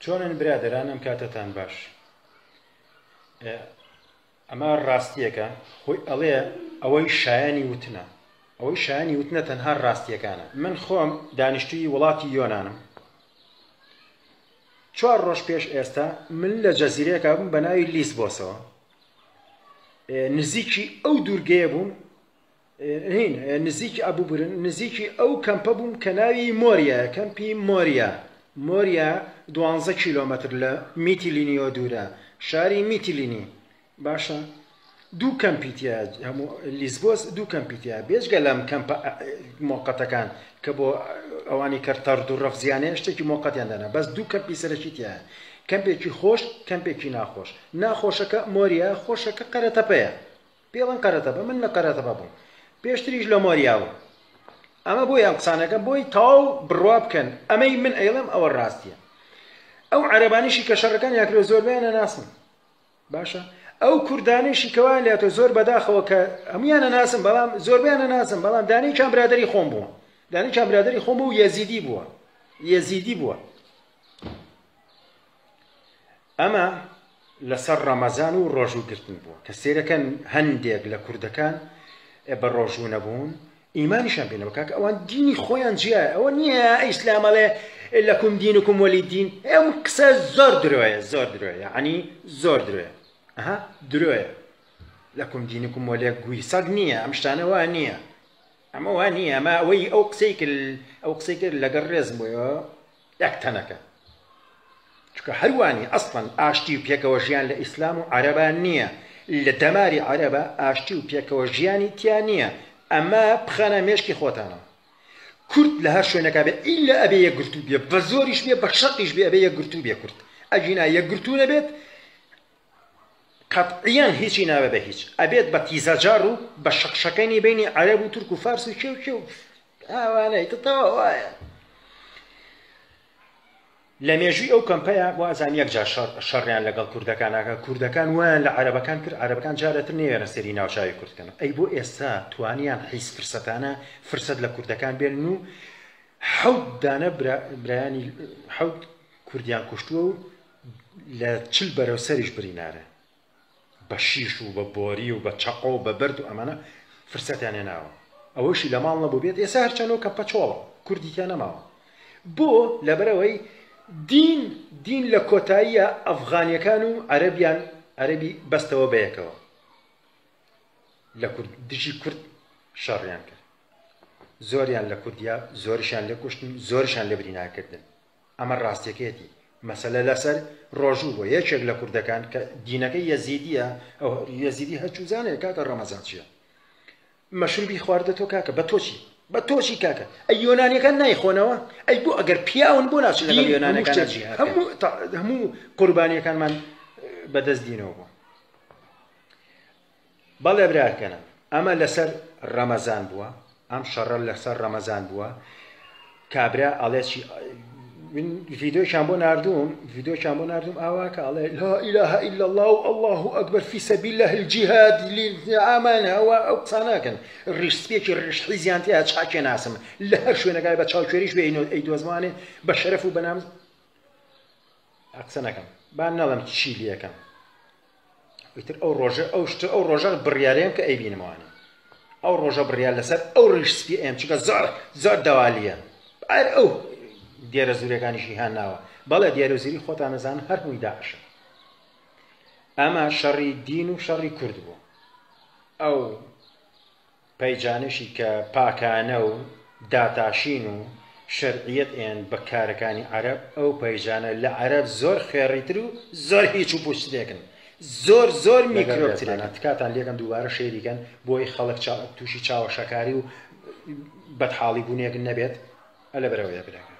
چۆنن برادەرانم کاتتان باش ئەمە ڕاستیەکە خۆی ئەڵێ ئەوەی شایانی وتنە ئەوەی شایانی وتنە تەنها ڕاستیەکانە من خۆم دانیشتووی وڵاتی یۆنانم 4 ڕۆژ پێش ئێستا من لە جەزیرەیەکا بووم بە ناوی لیسبۆسەوە نزیکی ئەو دوورگەیە بووم هین نزیکی ئەبوبرن نزیکی ئەو کەمپە بووم کە ناوی مۆریە کەمپی مۆریا 12 کیلۆمەتر لە میتیلینیۆ دوورە شاری میتیلینی باشە دوو کەمپیتیا هەموو لیسبۆس دوو کەمپیتیا بێژگە لەم کەمپە مۆقەتەکان کە بۆ ئەوانی کەرتەرد و ڕەفزیانەیە شتێکی مۆقەتیان دەنا بەس دوو کەمپی سەرەکی تایە کەمپێکی خۆش کەمپێکی ناخۆش ناخۆشەکە مۆریا خۆشەکە قەرەتەپەیە پێڵەن قەرەتەپە من لە قەرەتەپە بووم پێشتریش لە مۆریا بووم ئەمە بۆی ئەم قسانەکە بۆی تاو بڕوا بکەن ئەمەی من ئەیڵم ئەوە ڕاستیە ئەو عەرەبانیشی کە شەڕەکان یاکرێ زۆربیانە ناسن باشە ئەو کوردانیشی کەوان لێتۆ زۆر بەداخەوە کە هەمویانە ناسن بەڵام زۆربیانە ناسن بەڵام دانەی چەند برادەری خۆم بووە دانەی چەند برادەری خۆم بوو یەزیدی بووە ئەمە لەسەر ڕەمەزان و ڕۆژوگرتن بووە کە سێرەکەن هەندێک لە کوردەکان بە ڕۆژوو نەبوون ئیمانیشان پێ نەبوو کاکە ئەوان دینی خۆیان جیایە ئەوە نییە ئیسلامەڵێ لەکم دینکم وەلی دین ئەم قسە زۆر درۆیە یعنی زۆر درۆیە درۆیە لەکم دینکم وەلی گوی سەگ نییە ئەم شتانە وا نییە ئەمە وا نییە ئەمە ئەوەی ئەو قسەی کرد لەگەڵ ڕێزم بوویەوە یەک تەنەکە چونکە هەروانی ئەسڵەن ئاشتی و پێکەوە ژیان لە ئیسلام و عەرەبان نییە لە دەماری عەرەبە ئاشتی و پێکەوە ژیانی تیان نییە ئەمە بخەنە مێشکی خۆتانە کورد لە هەر شوێنەکە بێ ئیلا ئەبێ یەکگرتوو بێ بە زۆریش بێ بە شەقیش بێ ئەبێ یەکگرتوو بێ کورد ئەجینا یەکگرتوو نەبێت قەتعیان هیچی نابێ بە هیچ ئەبێت بە تیزەجار و بە شەقشەکەینی بینی عەرەب و تورک و فارس و کێو ئەوانەی تەواو وایە لە مێژووی ئەو کەمپەیە بۆ ئەزان یەکجار شەڕیان لەگەڵ کوردەکانەکە کوردەکان وایان لە عەرەبەکان کرد عەرەبەکان جارەتر نێوێنە سەری ناوچاوی کوردکەن ئەی بۆ ئێستا توانیان حیس فرسەتانە فرسەت لە کوردەکان بێن و حەوت دانە برایانی حەوت کوردیان کوشتووە و لە 40 بەرەو سەریش برینارە بە شیش و بە بۆری و بە چەقۆ و بە بەرد و ئەمانە فرسەتیان هێناوە ئەوەشی لە ماڵ نەبوو بێت ئێستا هەرچەنەوە کە پەچۆڵە کوردیتیان نەماوە بۆ لەبەرەوەی دین لە کۆتاییە ئەفغانیەکان و عەرەبی بەستەوە بەیەکەوە لە دژی کورد شەڕیان کرد زۆریان لە کوردیا زۆریشان لێ کوشتن زۆریشان لێ بریناکردن ئەمە ڕاستیەکەیەتی مەسەلە لەسەر ڕۆژوو بۆ یەکێک لە کوردەکان کە دینەکەی یەزیدیە ئەو یەزیدی هەرچووزانێ کاکە ڕەمەزان چییە مەشروبی خواردەتۆ کاکە بە تۆچی کاکە ئەی یۆنانیەکان نایخۆنەوە ئەی بۆ ئەگەر پیاون بۆ ناچن لەگەڵ یۆنانیەکان هەموو قوربانیەکانمان بەدەست دینەوە بوو بەڵێ براکەنە ئەمە لەسەر ڕەمەزان بووە ئەم شەڕە لەسەر ڕەمەزان بووە کابرا ئەڵێکی ڤیدۆیشان بۆ ناردوم ئاواکە ئەڵێ لا إله إلا الله والله أكبر في سبيل الله الجهاد للعامان ئەو قساناکەن ڕیشسپێکی ڕیشحیزیان تیا چاکێ ناسم لە هەر شوێنەکای بە چاوکێریش بێ ئەی دۆزمانێ بە شەرەف و بەنام قسە نەکەم با نەڵم چی لێکەم وتر ئەو ڕۆژە بڕیارەیەم کە ئەیبینمەوانێ ئەو ڕۆژە بڕیار لەسەر ئەو ڕیشسپی ئێم چونکە زۆر دەوالیە ئەو دیێرە زورەکانیشی هەن ناوە بەڵێ دیێرە زوری خۆتان نەزان هەر هەمووی داعشە ئەمە شەڕی دین و شەڕی کورد بوو ئەو پەیجانشی کە پاکانە و داتاشین و شەرعیەت ئێن بە کارەکانی عەرەب ئەو پەیجانە لە عەرەب زۆر خێڕیتر و زۆر هیچ و پوشتێکن زۆر میکرۆبترێنە تکاتان لێکم دووبارە شێریکەن بۆی خەڵک تووشی چاوەشەکاری و بەدحاڵی بوونێک نەبێت ئە لەبەرەوەیە براکە